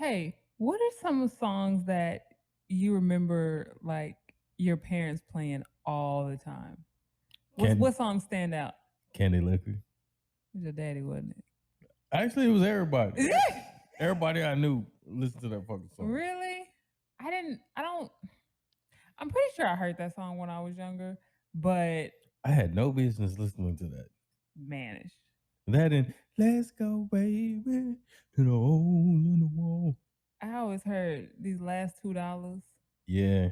Hey, what are some songs that you remember like your parents playing all the time? Candy, What songs stand out? Candy Liquor. It was your daddy, wasn't Actually, it was everybody. it? Everybody I knew listened to that fucking song. Really? I don't. I'm pretty sure I heard that song when I was younger, but I had no business listening to that. manish. That and Let's Go Baby to the hole in the wall. I always heard these last $2, Yeah.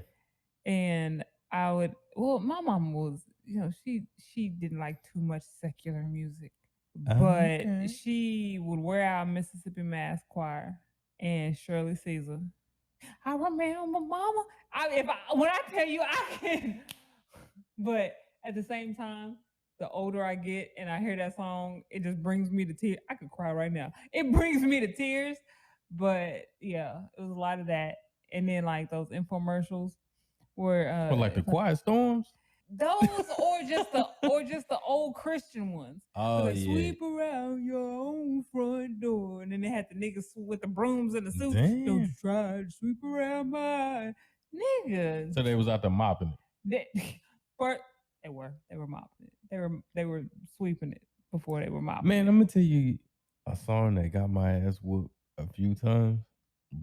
and I would. Well, my mom was, she didn't like too much secular music, but Okay. she would wear out Mississippi Mass Choir and Shirley Caesar. I remember mama. When I tell you I can, but at the same time, the older I get and I hear that song, it just brings me to tears. I could cry right now. It brings me to tears. But yeah, it was a lot of that. And then like those infomercials where But like the Quiet Storms. those or just the old Christian ones. Oh Like, yeah. sweep around your own front door, and then they had the niggas with the brooms and the suits. Damn. Don't you try to sweep around my niggas. So they was out there mopping it. But they were mopping it. They were sweeping it before they were mopping. Man, it. I'm gonna tell you a song that got my ass whooped a few times.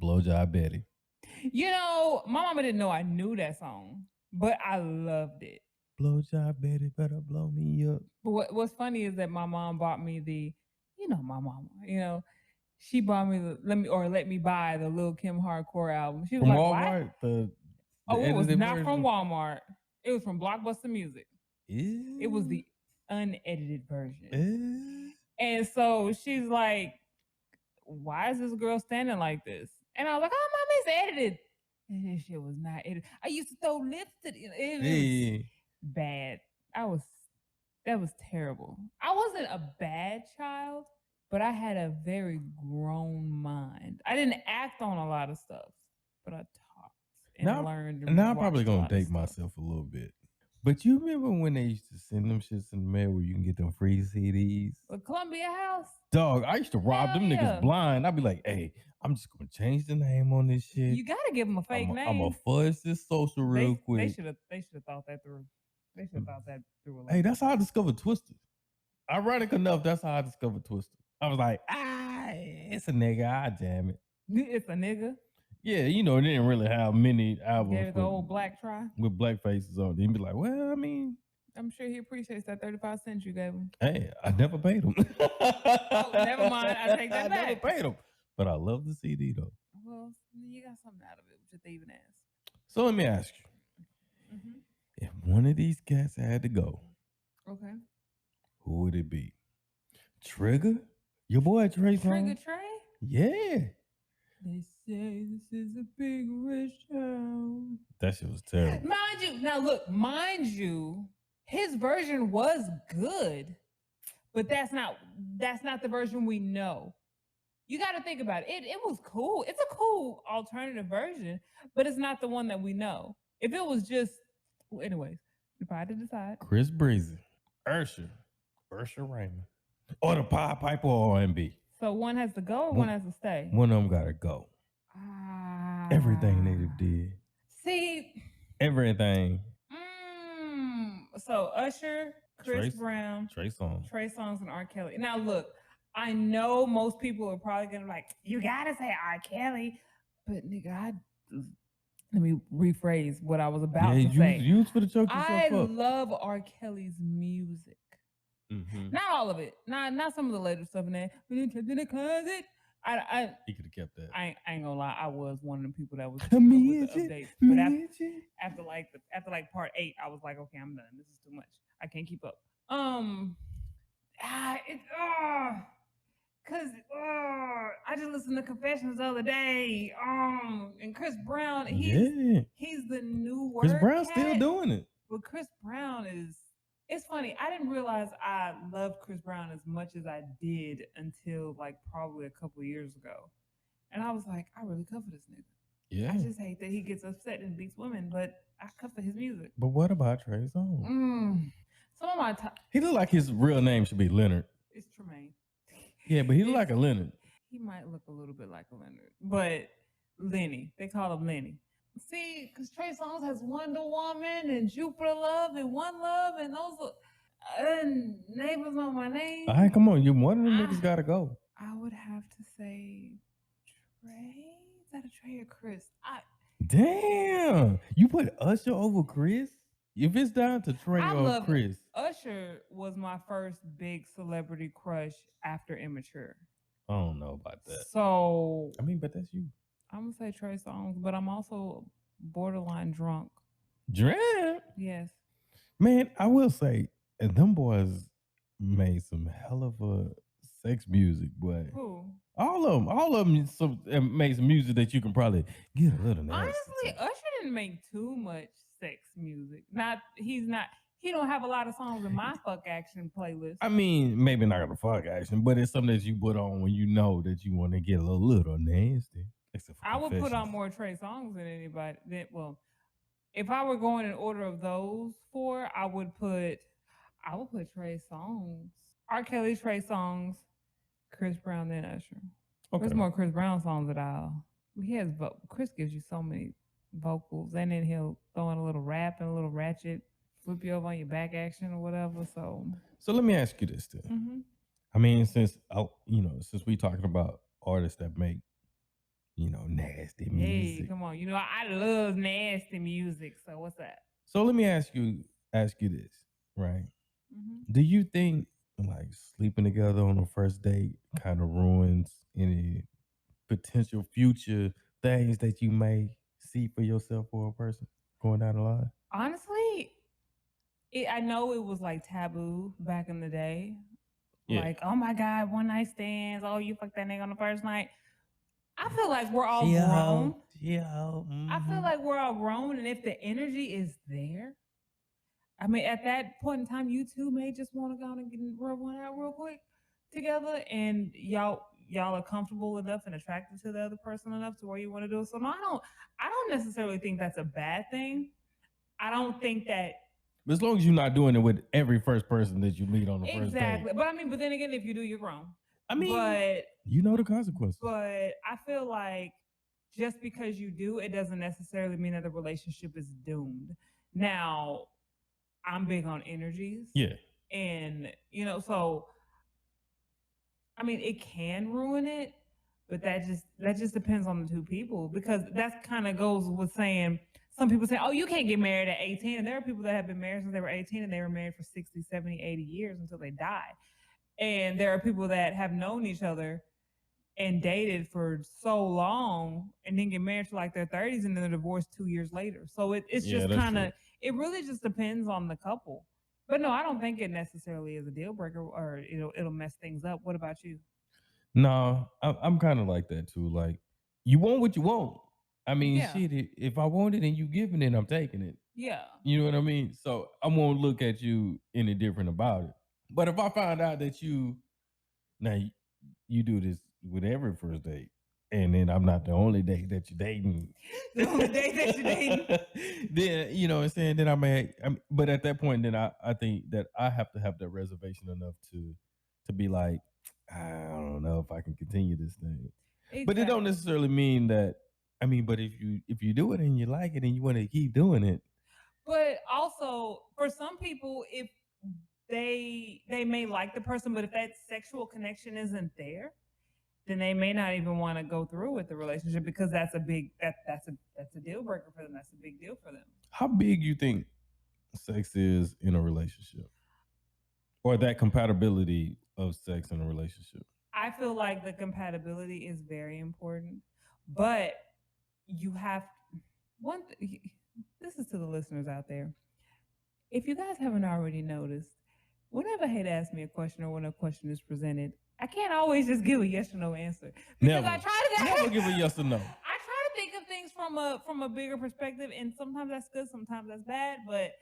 Blowjob Betty. My mama didn't know I knew that song, but I loved it. Blowjob Betty better blow me up. But what's funny is that my mom bought me my mama, she bought me let me buy the Lil Kim Hardcore album. She was From like, Walmart, "What?" It was not from Walmart. It was from Blockbuster Music. It was the unedited version. And so she's like, "Why is this girl standing like this?" And I was like, "Oh, mom, it's edited." And this shit was not edited. I used to throw lipstick. It was bad. That was terrible. I wasn't a bad child, but I had a very grown mind. I didn't act on a lot of stuff, but I talked and learned. And now I'm probably gonna date myself a little bit. But you remember when they used to send them shits in the mail where you can get them free CDs? The Columbia House? Dog, I used to rob them niggas blind. I'd be like, hey, I'm just gonna change the name on this shit. You gotta give them a fake name. I'm gonna fudge this social real quick. They should have thought that through. They should have thought that through. Hey, that's how I discovered Twister. Ironic enough, that's how I discovered Twister. I was like, it's a nigga. I jam it. It's a nigga. Yeah, it didn't really have many albums. Yeah, the old black try with black faces on. He'd be like, well, I mean, I'm sure he appreciates that 35 cents you gave him. Hey, I never paid him. Oh, never mind. I take that back. I never paid him. But I love the CD though. Well, you got something out of it with your thieving ass. So let me ask you. Mm-hmm. If one of these cats had to go, okay, who would it be? Trigger? Your boy Trey Songz? Trigger Trey? Yeah. They say this is a big rich town. That shit was terrible. Mind you, his version was good, but that's not the version we know. You got to think about it. It was cool. It's a cool alternative version, but it's not the one that we know. If it was just, anyways, if I had to decide, Chris Breezy, Usher Raymond, or the Pied Piper or R&B. So one has to go or one has to stay? One of them got to go. Everything they did. See? Everything. So Usher, Chris Brown, Trey Songz, and R. Kelly. Now look, I know most people are probably going to like, you got to say R. Kelly. But nigga, let me rephrase what I was about to say. You for the choke yourself I up. love R. Kelly's music. Mm-hmm. Not all of it. Not some of the later stuff in there. We kept in the closet. He could have kept that. I ain't gonna lie. I was one of the people that was with the updates. But after part 8, I was like, okay, I'm done. This is too much. I can't keep up. Cause I just listened to Confessions the other day. And Chris Brown, he's the new word. Chris Brown's still doing it. But Chris Brown is. It's funny. I didn't realize I loved Chris Brown as much as I did until like probably a couple of years ago. And I was like, I really cover this nigga. Yeah. I just hate that he gets upset and beats women, but I cover his music. But what about Trey Songz? Some of my he look like his real name should be Leonard. It's Tremaine. Yeah, but he look like a Leonard. He might look a little bit like a Leonard, but Lenny. They call him Lenny. See, because Trey Songz has Wonder Woman and Jupiter Love and One Love and those and Neighbors on My Name. All right, come on. You one of them niggas gotta go. I would have to say Trey. Is that a Trey or Chris? Damn. You put Usher over Chris? If it's down to Trey or Chris. Usher was my first big celebrity crush after Immature. I don't know about that. So I mean, but that's you. I'm gonna say Trey Songz, but I'm also borderline drunk. Drunk? Yes. Man, I will say, them boys made some hell of a sex music, boy. Who? All of them made some music that you can probably get a little nasty. Honestly, Usher didn't make too much sex music. He don't have a lot of songs in my fuck action playlist. I mean, maybe not the fuck action, but it's something that you put on when you know that you want to get a little nasty. I would put on more Trey Songz than anybody. If I were going in order of those four, I would put Trey Songz, R. Kelly, Trey Songz, Chris Brown, then Usher. Okay. There's more Chris Brown songs that Chris gives you so many vocals, and then he'll throw in a little rap and a little ratchet, flip you over on your back action or whatever. So let me ask you this then. Mm-hmm. I mean, since we talking about artists that make nasty music. Hey, come on. I love nasty music. So what's that? So let me ask you this, right? Mm-hmm. Do you think like sleeping together on the first date kind of ruins any potential future things that you may see for yourself or a person going down the line? Honestly, I know it was like taboo back in the day. Yeah. Like, oh my God, one night stands. Oh, you fucked that nigga on the first night. I feel like we're all grown. Mm-hmm. I feel like we're all grown, and if the energy is there, I mean, at that point in time, you two may just want to go and rub one out real quick together, and y'all are comfortable enough and attracted to the other person enough to where you want to do it. So no, I don't necessarily think that's a bad thing. I don't think that. But as long as you're not doing it with every first person that you meet on the first date. Exactly. But then again, if you do, you're grown. I mean, but you know the consequences. But I feel like just because you do, it doesn't necessarily mean that the relationship is doomed. Now, I'm big on energies. Yeah. And, so, I mean, it can ruin it, but that just depends on the two people, because that kind of goes with saying, some people say, oh, you can't get married at 18. And there are people that have been married since they were 18 and they were married for 60, 70, 80 years until they die. And there are people that have known each other and dated for so long and then get married to like their 30s and then they're divorced 2 years later. So it's just kind of, it really just depends on the couple. But no, I don't think it necessarily is a deal breaker or it'll mess things up. What about you? No, I'm kind of like that too. Like, you want what you want. I mean, shit, if I want it and you giving it, I'm taking it. Yeah. You know what I mean? So I won't look at you any different about it. But if I find out that you do this with every first date, and then I'm not the only date that you're dating, the only date that you're dating, then you know what I'm saying. Then but at that point, then I think that I have to have that reservation enough to be like, I don't know if I can continue this thing. Exactly. But it don't necessarily mean that. I mean, but if you do it and you like it and you want to keep doing it. But also, for some people, if they may like the person, but if that sexual connection isn't there, then they may not even want to go through with the relationship, because that's a deal breaker for them. That's a big deal for them. How big you think sex is in a relationship, or that compatibility of sex in a relationship? I feel like the compatibility is very important, but you have this is to the listeners out there. If you guys haven't already noticed, whenever Hate asks me a question or when a question is presented, I can't always just give a yes or no answer. Because I try to never give a yes or no. I try to think of things from a bigger perspective, and sometimes that's good, sometimes that's bad, but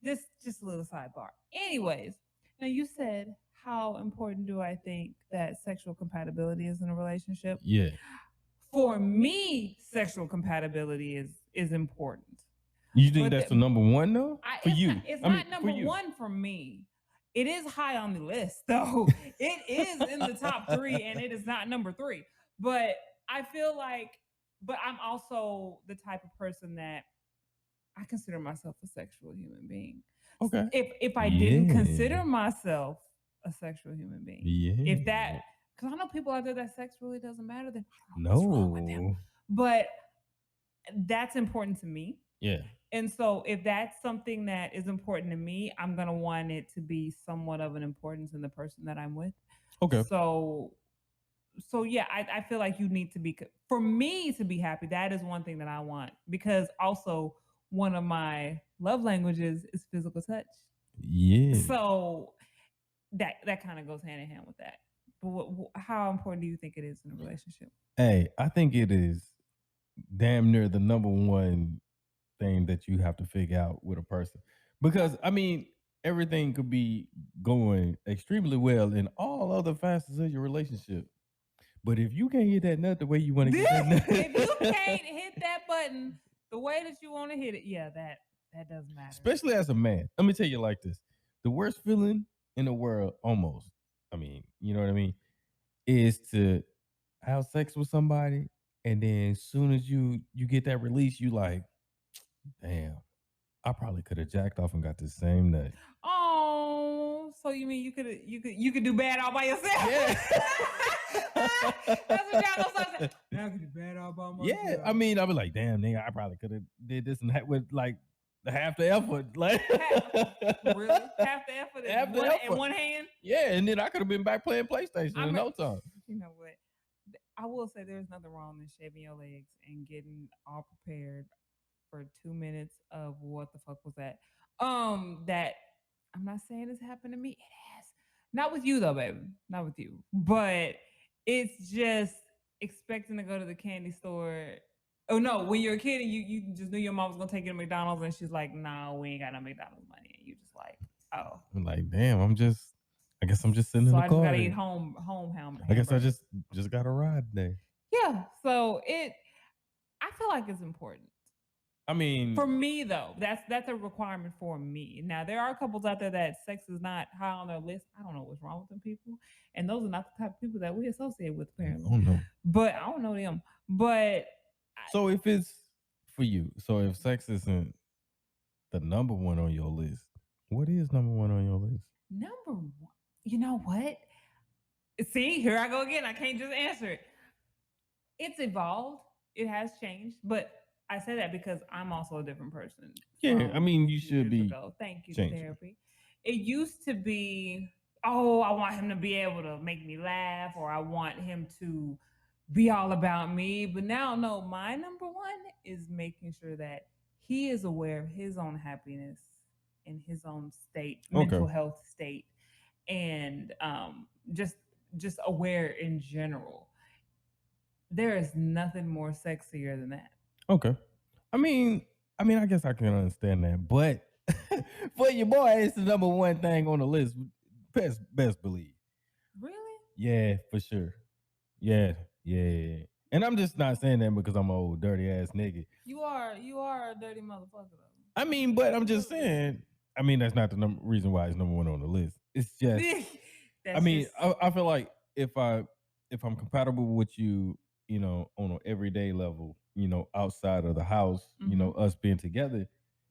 this just a little sidebar. Anyways, now you said, how important do I think that sexual compatibility is in a relationship? Yeah. For me, sexual compatibility is important. You think that's the number one though? For you? It's not number one for me. it is high on the list, though. It is in the top three, and it is not number three. But I feel like, but I'm also the type of person that I consider myself a sexual human being. Okay. If I didn't consider myself a sexual human being, if that, because I know people out there that sex really doesn't matter, then I don't know what's wrong with them. But that's important to me. Yeah. And so if that's something that is important to me, I'm gonna want it to be somewhat of an importance in the person that I'm with. Okay. So yeah, I feel like you need to be, for me to be happy. That is one thing that I want, because also one of my love languages is physical touch. Yeah. So that kind of goes hand in hand with that. But how important do you think it is in a relationship? Hey, I think it is damn near the number one thing that you have to figure out with a person. Because I mean, everything could be going extremely well in all other facets of your relationship. But if you can't hit that nut the way you want to get that nut, if you can't hit that button the way that you want to hit it, yeah, that doesn't matter. Especially as a man. Let me tell you like this. The worst feeling in the world, almost, I mean, you know what I mean, is to have sex with somebody, and then as soon as you get that release, you like, damn, I probably could have jacked off and got the same nut. Oh, so you mean you could do bad all by yourself? Yeah. That's what y'all gonna say. I could do bad all by myself. Yeah, I mean, I was like, damn, nigga, I probably could have did this and that with like half the effort. Like, really, half the effort in one hand. Yeah, and then I could have been back playing PlayStation in no time. You know what? I will say there's nothing wrong in shaving your legs and getting all prepared for 2 minutes of what the fuck was that? That I'm not saying this happened to me. It has. Not with you though, baby. Not with you. But it's just expecting to go to the candy store. Oh no, when you're a kid and you just knew your mom was gonna take you to McDonald's and she's like, no, we ain't got no McDonald's money. And you just like, oh. I'm like, damn, I guess I'm just sitting in the car. So I just gotta eat home I guess I just got a ride today. Yeah. So I feel like it's important. I mean, for me though, that's a requirement for me. Now there are couples out there that sex is not high on their list. I don't know what's wrong with them people, and those are not the type of people that we associate with apparently. I don't know. But I don't know them. But so if it's for you, so if sex isn't the number one on your list, what is number one on your list? Number one, you know what? See, here I go again. I can't just answer it. It's evolved. It has changed, but I say that because I'm also a different person. Yeah, I mean, you should be. Thank you, therapy. It used to be, oh, I want him to be able to make me laugh, or I want him to be all about me. But now, no, my number one is making sure that he is aware of his own happiness and his own state, mental health state, and just aware in general. There is nothing more sexier than that. Okay. I mean, I guess I can understand that, but for your boy, it's the number one thing on the list. Best believe. Really? Yeah, for sure. Yeah. And I'm just not saying that because I'm an old dirty ass nigga. You are a dirty motherfucker though. I mean, but I'm just saying. I mean, that's not the reason why it's number one on the list. It's just. I feel like if I'm compatible with you, you know, on an everyday level, you know, outside of the house, you know, us being together,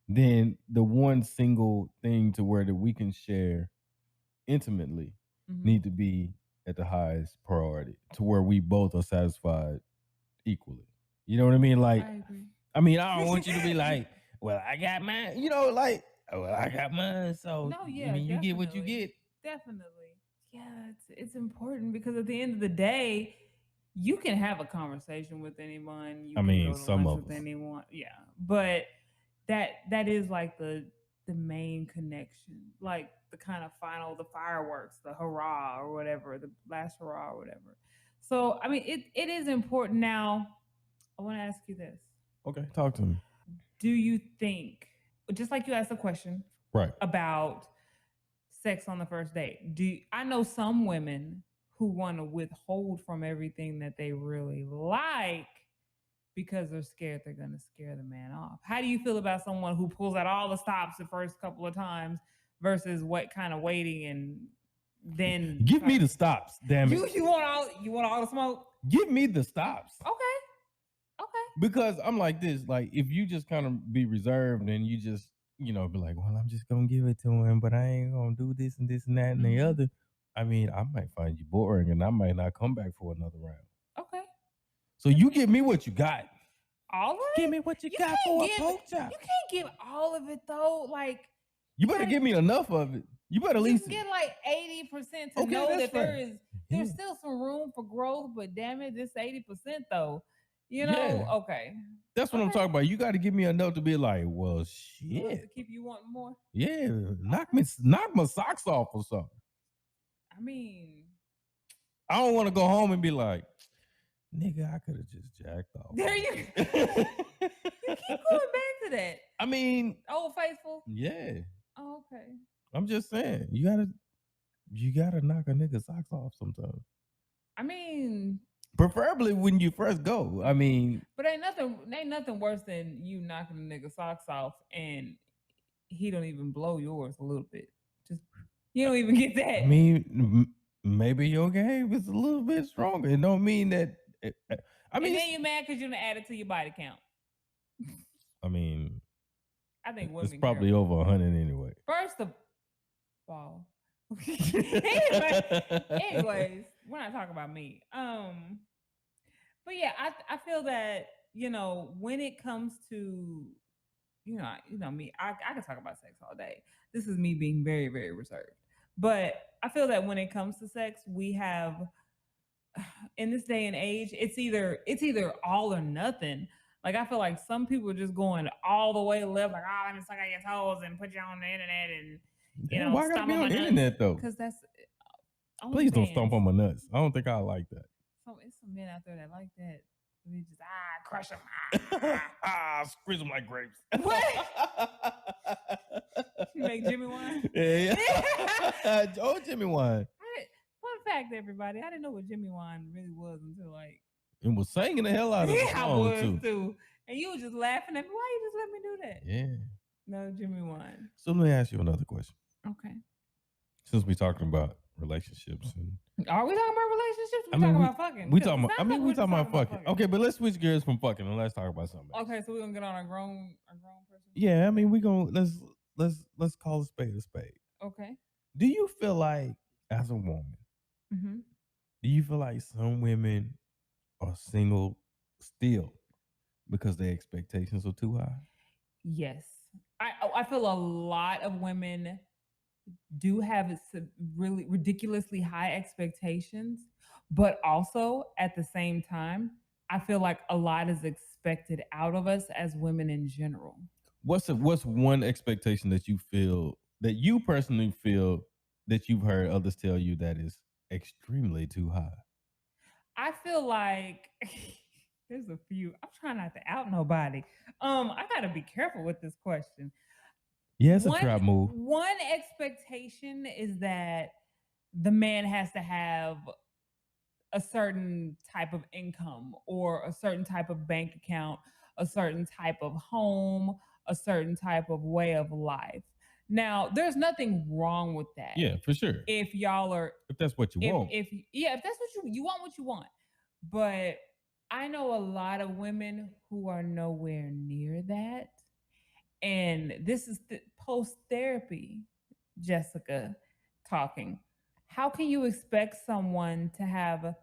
then the one single thing to where that we can share intimately need to be at the highest priority, to where we both are satisfied equally. You know what I mean? Like, I agree. I mean, I don't want you to be like, well, I got mine, you know, like, well, I got mine, so no, yeah, I mean, you get what you get. Definitely. Yeah, it's important because at the end of the day, you can have a conversation with anyone. You can go to lunch with anyone. Yeah, but that is like the main connection, like the kind of the fireworks, the hurrah or whatever, the last hurrah or whatever. So I mean, it is important. Now, I want to ask you this. Okay, talk to me. Do you think, just like you asked a question, right, about sex on the first date? I know some women who want to withhold from everything that they really like because they're scared they're going to scare the man off. How do you feel about someone who pulls out all the stops the first couple of times, versus what kind of waiting and then give me the stops, damn it. You want all the smoke? Give me the stops. Okay. Because I'm like this, like if you just kind of be reserved and you just, be like, well, I'm just gonna give it to him, but I ain't gonna do this and this and that and the other. I mean, I might find you boring and I might not come back for another round. Okay. So you give me what you got. All of it? Give me what you got for a pork chop. You can't give all of it though. Like you better give me enough of it. You better at least get like 80% to know that there's still some room for growth, but damn it, this 80% though. Okay. That's what I'm talking about. You got to give me enough to be like, well, shit. To keep you wanting more. Yeah, knock my socks off or something. I mean, I don't want to go home and be like, nigga, I could have just jacked off. There you go. You keep going back to that. I mean, Old Faithful. Yeah. Oh, okay. I'm just saying, you gotta knock a nigga socks off sometimes. I mean, preferably when you first go. I mean, but ain't nothing worse than you knocking a nigga socks off and he don't even blow yours a little bit. Just you don't even get that. I mean, maybe your game is a little bit stronger. It don't mean that. And then you mad because you done added to your body count. I mean, I think women it's probably over 100 anyway. First of all, anyways, we're not talking about me. But yeah, I feel that when it comes to me, I can talk about sex all day. This is me being very, very reserved. But I feel that when it comes to sex, we have in this day and age, it's either all or nothing. Like I feel like some people are just going all the way left, like, oh, let me suck out your toes and put you on the internet and why gotta be on the internet though? Because that's please don't stomp on my nuts. I don't think I like that. So it's some men out there that like that. We just crush them. Squeeze them like grapes. What? You make Jimmy wine? Yeah. Oh, Jimmy wine. Fun fact, everybody, I didn't know what Jimmy wine really was until like it was singing the hell out of the song I was too. And you were just laughing at me. Why you just let me do that? Yeah. No, Jimmy wine. So let me ask you another question. Okay. Since we're talking about relationships and are we talking about relationships? We're talking about fucking. We talking about fucking. Okay, but let's switch gears from fucking and let's talk about something else. Okay, so we're gonna get on a grown person. Yeah, I mean we gonna let's call a spade a spade. Okay. Do you feel like as a woman, do you feel like some women are single still because their expectations are too high? Yes. I feel a lot of women do have really ridiculously high expectations, but also at the same time, I feel like a lot is expected out of us as women in general. What's one expectation that you feel that you personally feel that you've heard others tell you that is extremely too high? I feel like there's a few. I'm trying not to out nobody. I gotta be careful with this question. Yeah, it's a trap move. One expectation is that the man has to have a certain type of income or a certain type of bank account, a certain type of home, a certain type of way of life. Now, there's nothing wrong with that. Yeah, for sure. If y'all are, if that's what you want, if that's what you want, what you want. But I know a lot of women who are nowhere near that. And this is the post therapy, Jessica, talking. How can you expect someone to have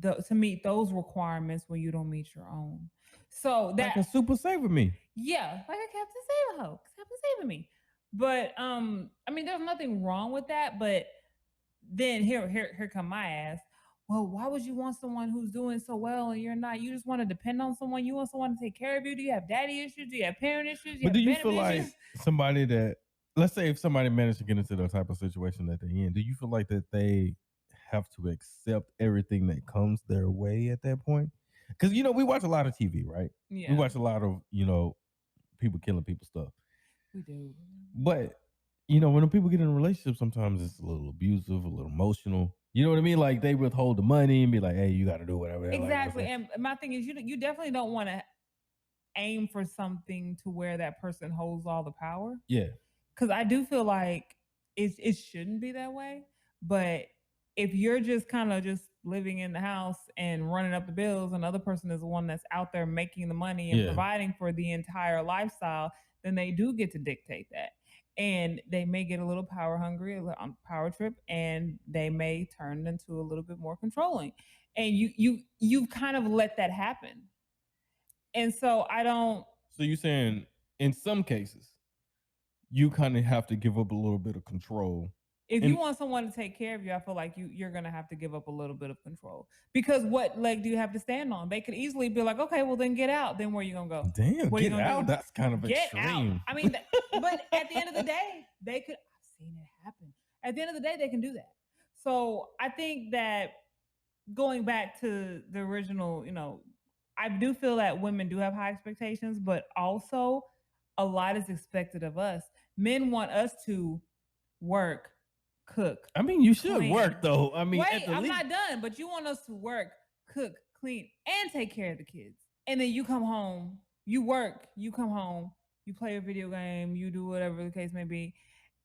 to meet those requirements when you don't meet your own? So that like a super saver me. Yeah, like a Captain Saver hoe. Captain Saver me. But I mean, there's nothing wrong with that. But then here come my ass. Well, why would you want someone who's doing so well and you're not? You just want to depend on someone. You want someone to take care of you. Do you have daddy issues? Do you have parent issues? But do you feel like somebody that, let's say if somebody managed to get into the type of situation that they're in, do you feel like that they have to accept everything that comes their way at that point? Because, we watch a lot of TV, right? Yeah. We watch a lot of, people killing people stuff. We do. But, when people get in a relationship, sometimes it's a little abusive, a little emotional. You know what I mean? Like they withhold the money and be like, hey, you got to do whatever. Exactly. Like, and my thing is, you definitely don't want to aim for something to where that person holds all the power. Yeah. Because I do feel like it shouldn't be that way. But if you're just kind of just living in the house and running up the bills, and the other person is the one that's out there making the money and providing for the entire lifestyle, then they do get to dictate that. And they may get a little power hungry, a little power trip, and they may turn into a little bit more controlling. And you kind of let that happen. And so I don't. So you're saying in some cases you kind of have to give up a little bit of control. If you want someone to take care of you, I feel like you're gonna have to give up a little bit of control, because what leg do you have to stand on? They could easily be like, okay, well then get out. Then where you gonna go? Damn, what get out. That's kind of get extreme. Out. I mean, but at the end of the day, they could. I've seen it happen. At the end of the day, they can do that. So I think that going back to the original, I do feel that women do have high expectations, but also a lot is expected of us. Men want us to work, cook. I mean, you should clean. Work though. I mean, wait, I'm not done, but you want us to work, cook, clean, and take care of the kids. And then you come home, you work, you come home, you play a video game, you do whatever the case may be.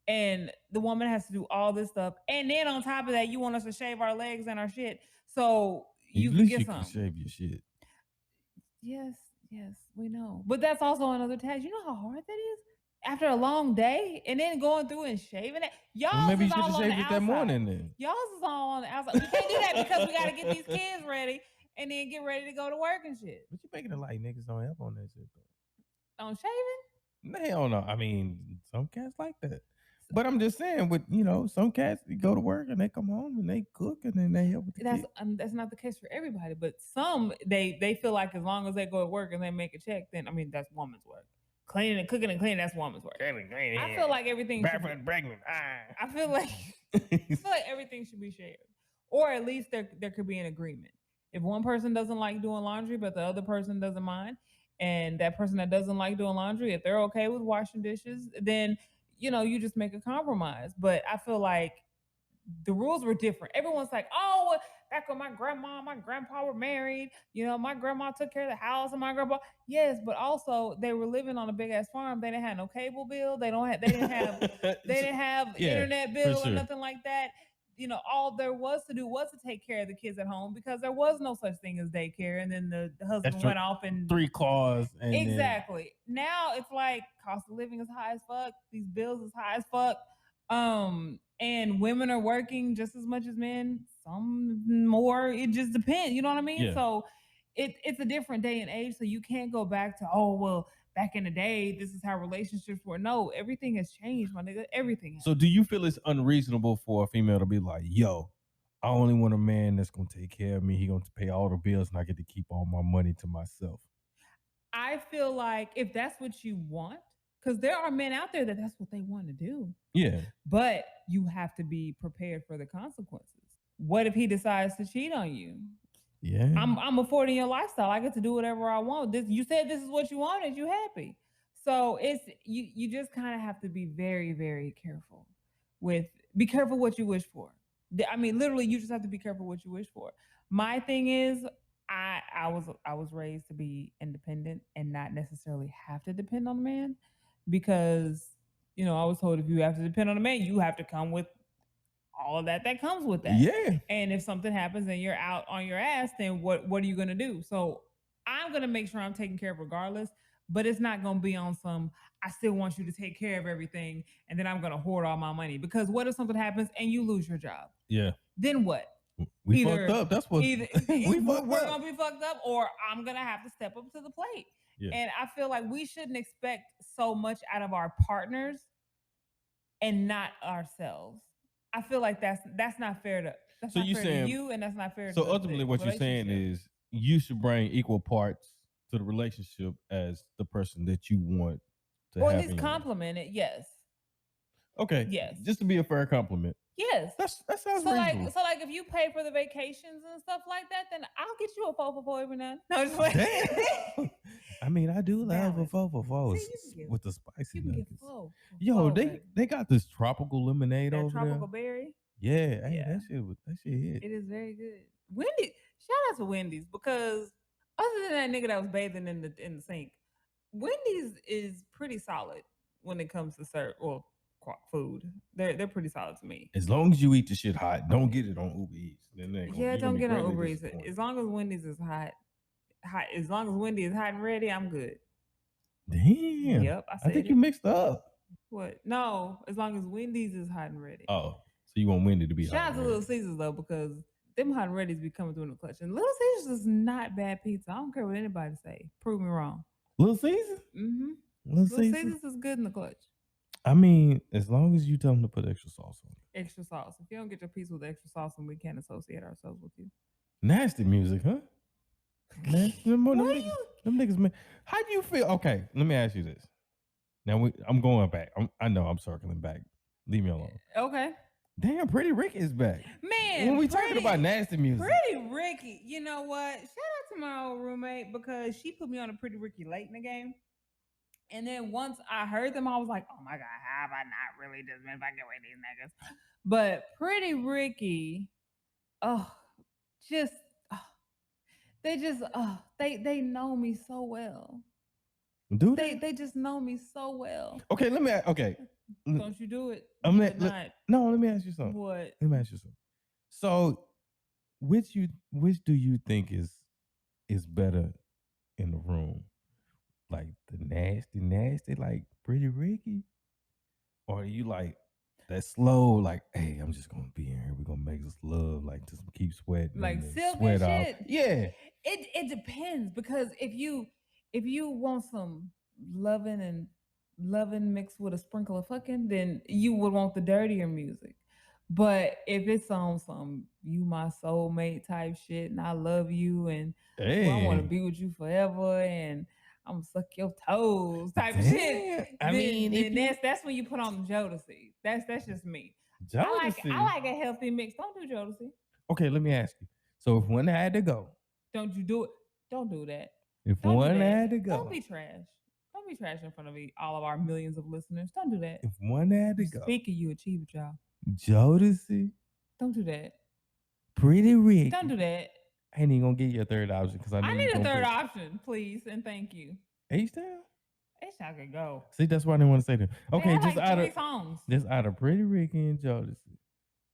And the woman has to do all this stuff. And then on top of that, you want us to shave our legs and our shit. So you can get some. Shave your shit. Yes, we know. But that's also another task. You know how hard that is? After a long day, and then going through and shaving it. Y'all maybe you should have shaved it that morning then. Y'all is all on the outside. We can't do that because we gotta get these kids ready and then get ready to go to work and shit. But you making it like niggas don't help on that shit though. On shaving? Hell no. I mean, some cats like that. But I'm just saying, with some cats go to work and they come home and they cook and then they help with the kids. That's not the case for everybody, but some they feel like as long as they go to work and they make a check, then I mean that's woman's work. Cleaning and cooking and cleaning, that's woman's work. I feel like everything. Pregnant. I feel like everything should be shared, or at least there could be an agreement. If one person doesn't like doing laundry, but the other person doesn't mind, and that person that doesn't like doing laundry, if they're okay with washing dishes, then you just make a compromise. But I feel like the rules were different. Everyone's like, oh, back when my grandma, my grandpa were married, my grandma took care of the house and my grandpa. Yes, but also they were living on a big ass farm. They didn't have no cable bill. They didn't have internet bill or nothing like that. All there was to do was to take care of the kids at home because there was no such thing as daycare. And then the husband went off and 3 cars. And exactly. Now it's like cost of living is high as fuck. These bills is high as fuck. And women are working just as much as men, some more. It just depends. You know what I mean? Yeah. So it's a different day and age. So you can't go back to, oh, well, back in the day, this is how relationships were. No, everything has changed, my nigga. Everything has. So do you feel it's unreasonable for a female to be like, yo, I only want a man that's going to take care of me. He going to pay all the bills and I get to keep all my money to myself? I feel like if that's what you want, because there are men out there that's what they want to do. Yeah. But you have to be prepared for the consequences. What if he decides to cheat on you? Yeah. I'm affording your lifestyle. I get to do whatever I want. You said this is what you wanted. You happy. So it's you just kind of have to be very, very careful be careful what you wish for. I mean, literally, you just have to be careful what you wish for. My thing is, I was raised to be independent and not necessarily have to depend on a man, because I was told if you have to depend on a man, you have to come with all of that comes with that. Yeah. And if something happens and you're out on your ass, then what are you gonna do? So I'm gonna make sure I'm taken care of regardless, but it's not gonna be on some I still want you to take care of everything and then I'm gonna hoard all my money. Because what if something happens and you lose your job? Yeah. Then what? We fucked up. That's what we're gonna be fucked up, or I'm gonna have to step up to the plate. Yeah. And I feel like we shouldn't expect so much out of our partners and not ourselves. I feel like that's not fair to you, and that's not fair. So ultimately, what you're saying is you should bring equal parts to the relationship as the person that you want to or have. Or at least compliment it. Yes. Okay. Yes. Just to be a fair compliment. Yes. That sounds reasonable. So if you pay for the vacations and stuff like that, then I'll get you a 4 every now. No, just like damn. I mean, I do love a 4 with the spicy nuggets. Yo, they got this tropical lemonade over there. Tropical berry. Yeah, hey, that shit hit. It is very good. Wendy's, shout out to Wendy's, because other than that nigga that was bathing in the sink, Wendy's is pretty solid when it comes to serve. Well, food. They're pretty solid to me. As long as you eat the shit hot, don't get it on Uber Eats. Yeah, don't get on Uber Eats. As long as Wendy's is hot, as long as Wendy is hot and ready, I'm good. Damn. Yep, I think you mixed up. What? No, as long as Wendy's is hot and ready. Oh, so you want Wendy to be hot? Shout out to Little Caesars though, because them hot and ready's be coming through in the clutch. And Little Caesars is not bad pizza. I don't care what anybody say. Prove me wrong. Little Caesars? Mm-hmm. Little Caesars is good in the clutch. I mean, as long as you tell them to put extra sauce on it. Extra sauce. If you don't get your pizza with extra sauce, then we can't associate ourselves with you. Nasty music, huh? Nasty. Them niggas, man. How do you feel? Okay, let me ask you this. Now I'm going back. I know I'm circling back. Leave me alone. Okay. Damn, Pretty Ricky is back. Man, when we talking about nasty music. Pretty Ricky, you know what? Shout out to my old roommate because she put me on a Pretty Ricky late in the game. And then once I heard them, I was like, oh my God, how have I not really just been fucking with these niggas? But Pretty Ricky, they know me so well. Do they just know me so well. Okay, let me. Okay, don't you do it? No, let me ask you something. What? Let me ask you something. So, which do you think is better in the room? Like the nasty, like Pretty Ricky, or are you like that slow, like, hey, I'm just gonna be in here. We're gonna make this love, like just keep sweating, like silk sweat and off. Shit. Yeah, it depends because if you want some loving mixed with a sprinkle of fucking, then you would want the dirtier music. But if it's on some you my soulmate type shit and I love you and I want to be with you forever and I'm gonna suck your toes type of shit. That's when you put on Jodeci. That's just me. Jodeci. I like a healthy mix. Don't do Jodeci. Okay, let me ask you. So if one had to go, don't you do it? Don't do that. If one had to go, don't be trash. Don't be trash in front of all of our millions of listeners. Don't do that. If one had to go, speaking, you achieve it, y'all. Jodeci. Don't do that. Pretty Ricky. Don't do that. I ain't even gonna get you a third option because I need a third option, please, and thank you. H-Town? H-Town could go. See, that's why I didn't want to say that. Okay, just like out of songs. Just out of Pretty Ricky and Jodeci.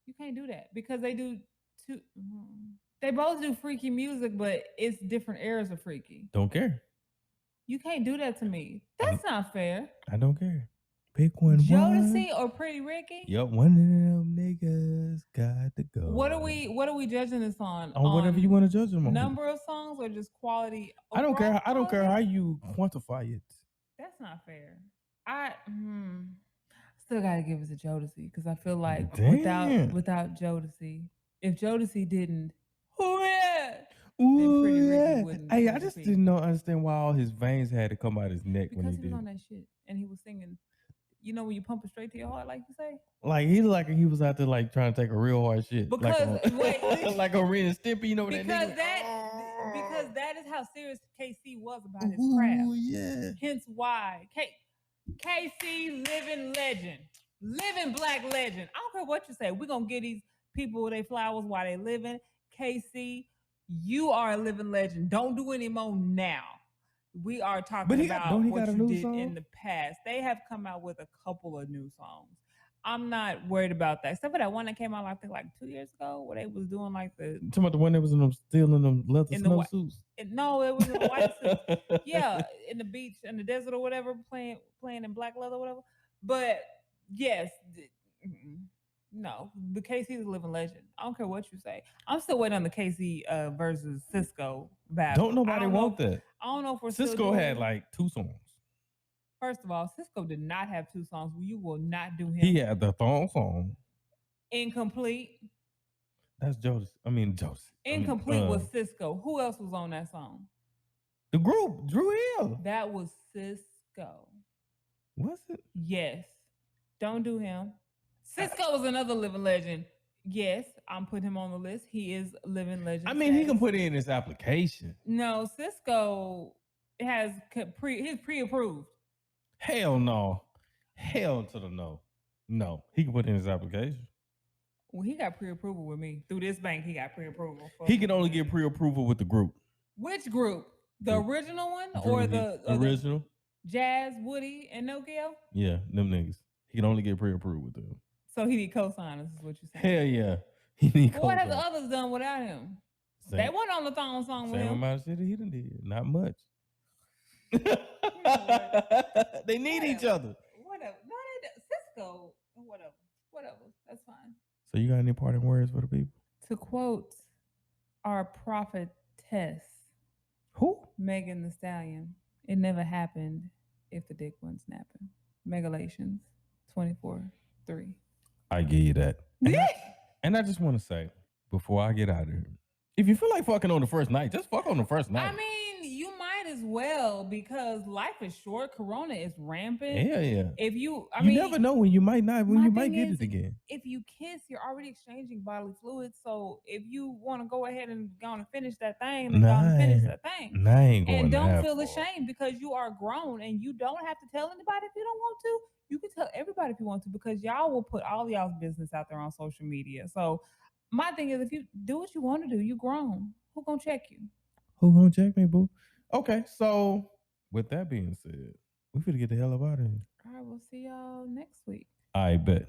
You can't do that because they do two. They both do freaky music, but it's different eras of freaky. Don't care. You can't do that to me. That's not fair. I don't care. Pick one. Jodeci or Pretty Ricky? Yep, one of them niggas got to go. What are we judging this on? On whatever you want to judge them on. Number of songs or just quality? I don't care. I don't care how you quantify it. That's not fair. I still gotta give it to Jodeci because I feel like without Jodeci, if Jodeci didn't, then Pretty Ricky wouldn't. Hey, I just didn't understand why all his veins had to come out his neck because when he was on that shit and he was singing. You know when you pump it straight to your heart, like you say? Like he looked like he was out there like trying to take a real hard shit. Because like a Ren and Stimpy, you know what that nigga? Because that is how serious KC was about his craft. Yeah. Hence why KC living legend. Living black legend. I don't care what you say. We're gonna give these people their flowers while they living. KC, you are a living legend. Don't do any more now. We are talking about what you did in the past. They have come out with a couple of new songs. I'm not worried about that. Except for that one that came out, I think, like 2 years ago, where they was doing like the. Talking about the one that was in them stealing them leather snowsuits. No, it was in a white suit. Yeah, in the beach, in the desert or whatever, playing in black leather or whatever. But yes, no, the KC is a living legend. I don't care what you say. I'm still waiting on the KC versus Cisco battle. Don't nobody want that. I don't know if we're Cisco had like 2 songs. First of all, Cisco did not have 2 songs. You will not do him. He had the thong song. Incomplete. That's Jodeci. Jodeci. Incomplete was Cisco. Who else was on that song? The group, Drew Hill. That was Cisco. Was it? Yes. Don't do him. Cisco is another living legend. Yes, I'm putting him on the list. He is living legend. He can put it in his application. No, Cisco has he's pre-approved. Hell no. Hell to the no. No, he can put it in his application. Well, he got pre-approval with me. Through this bank, he got pre-approval. He can only get pre-approval with the group. Which group? The original one or the original? Jazz, Woody, and Nokia? Yeah, them niggas. He can only get pre-approved with them. So he need co-signers, is what you're saying? Hell yeah, he need. Well, what have the others done without him? They weren't on the thong song with him. Same amount of shit that he done did. Not much. They need each other. Whatever. No, they don't. Cisco. Whatever. Whatever. That's fine. So you got any parting words for the people? To quote our prophetess, who? Megan Thee Stallion, it never happened if the dick wasn't snapping. Megalations 24:3. I give you that. And I just want to say, before I get out of here, if you feel like fucking on the first night, just fuck on the first night. I mean, you might as well, because life is short. Corona is rampant. Yeah. If you, you never know when you might not, when you might get it again. If you kiss, you're already exchanging bodily fluids. So if you want to go ahead and go and finish that thing, then go and finish that thing. I ain't going and to don't feel ashamed, because you are grown and you don't have to tell anybody if you don't want to. You can tell everybody if you want to, because y'all will put all y'all's business out there on social media. So my thing is, if you do what you want to do, you grown. Who gonna check you? Who gonna check me, boo? Okay, so with that being said, we finna get the hell up out of here. All right, we'll see y'all next week. I bet.